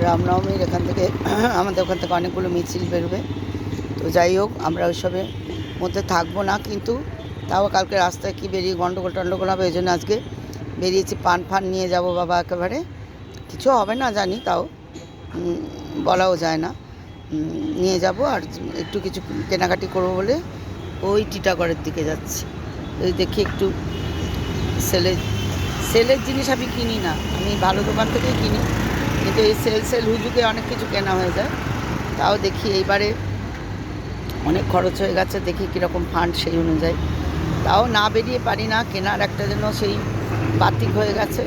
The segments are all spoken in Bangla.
রামনবমীর এখান থেকে আমাদের ওখান থেকে অনেকগুলো মিছিল বেরোবে। তো যাই হোক, আমরা ওইসবের মধ্যে থাকবো না, কিন্তু তাও কালকে রাস্তায় কি বেরিয়ে গন্ডগোল হবে, এই জন্য আজকে বেরিয়েছি। পান ফান নিয়ে যাব বাবা, একেবারে কিছু হবে না জানি, তাও বলাও যায় না, নিয়ে যাব। আর একটু কিছু কেনাকাটি করবো বলে ওই টিটাগড়ের দিকে যাচ্ছি। ওই দেখি একটু সেলের জিনিস আমি কিনি না, আমি ভালো দোকান থেকেই কিনি, কিন্তু এই সেল হুজুকে অনেক কিছু কেনা হয়ে যায়। তাও দেখি এইবারে অনেক খরচ হয়ে গেছে, দেখি কীরকম ফান্ড সেই অনুযায়ী। তাও না বেরিয়ে পারি না, কেনার একটা যেন সেই বাতিক হয়ে গেছে।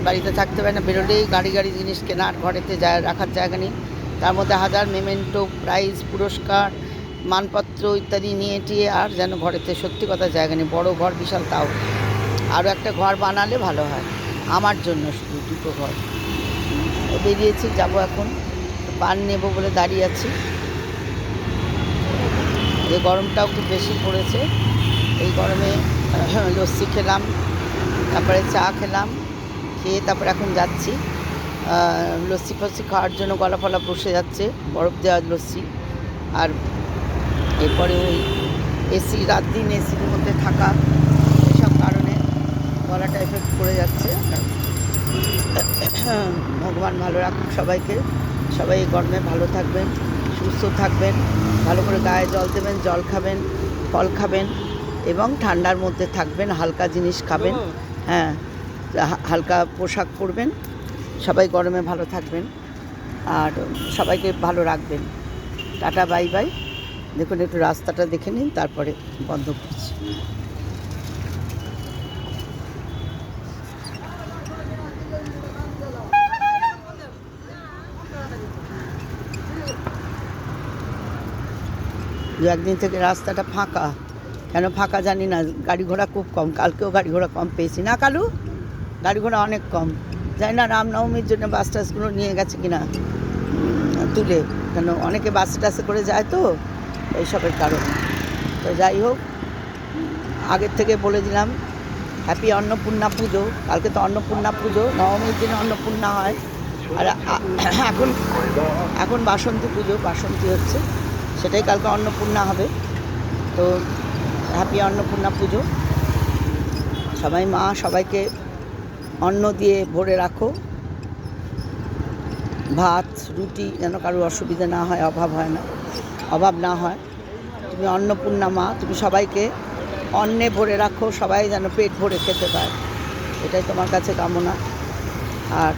বাড়িতে থাকতে পারে না, বেরোলেই গাড়ি জিনিস কেনার, ঘরেতে রাখার জায়গা নেই। তার মধ্যে হাজার মেমেন্টো, প্রাইজ, পুরস্কার, মানপত্র ইত্যাদি নিয়ে টিয়ে আর যেন ঘরেতে সত্যি কথা জায়গা নেই। বড় ঘর বিশাল, তাও আরও একটা ঘর বানালে ভালো হয় আমার জন্য, শুধু দুটো ঘর। বেরিয়েছি, যাব এখন। পান নেব বলে দাঁড়িয়ে আছি। এই গরমটাও খুব বেশি পড়েছে, এই গরমে লস্যি খেলাম, তারপরে চা খেলাম, খেয়ে তারপরে এখন যাচ্ছি লস্যি ফস্যি খাওয়ার জন্য। গলা ফলা বসে যাচ্ছে, বরফ দেওয়া লস্যি। আর এরপরে ওই এসি, রাত দিন এসির মধ্যে থাকা, এসব কারণে গলাটা এফেক্ট করে যাচ্ছে। ভগবান ভালো রাখুন সবাইকে, সবাই এই গরমে ভালো থাকবেন, সুস্থ থাকবেন, ভালো করে গায়ে জল দেবেন, জল খাবেন, ফল খাবেন এবং ঠান্ডার মধ্যে থাকবেন, হালকা জিনিস খাবেন, হ্যাঁ, হালকা পোশাক পরবেন। সবাই গরমে ভালো থাকবেন আর সবাইকে ভালো রাখবেন। Tata, bye bye. দেখুন একটু রাস্তাটা দেখে নিন, তারপরে বন্ধ করছি। দু একদিন থেকে রাস্তাটা ফাঁকা, কেন ফাঁকা জানি না, গাড়ি ঘোড়া খুব কম। কালকেও গাড়ি ঘোড়া কম পেয়েছি না কালু, গাড়ি ঘোড়া অনেক কম। জানি না রামনবমীর জন্য বাস টাসগুলো নিয়ে গেছে কিনা তুলে, কেন অনেকে বাসে টাসে করে যায় তো, এইসবের কারণে। তো যাই হোক, আগের থেকে বলে দিলাম হ্যাপি অন্নপূর্ণা পুজো। কালকে তো অন্নপূর্ণা পুজো, নবমীর দিনে অন্নপূর্ণা হয়। আর এখন বাসন্তী পুজো, বাসন্তী হচ্ছে, সেটাই কালকে অন্নপূর্ণা হবে। তো হ্যাপি অন্নপূর্ণা পুজো। সবাই মা সবাইকে অন্ন দিয়ে ভরে রাখো, ভাত রুটি, যেন কারোর অসুবিধা না হয়, অভাব না হয়। তুমি অন্নপূর্ণা মা, তুমি সবাইকে অন্নে ভরে রাখো, সবাই যেন পেট ভরে খেতে পায়, এটাই তোমার কাছে কামনা। আর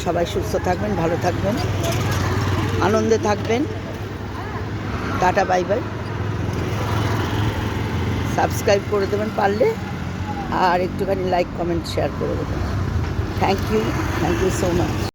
সবাই সুস্থ থাকবেন, ভালো থাকবেন, আনন্দে থাকবেন। Tata, bye bye. সাবস্ক্রাইব করে দেবেন পারলে, আর একটুখানি লাইক কমেন্ট শেয়ার করে দেবেন। Thank you so much.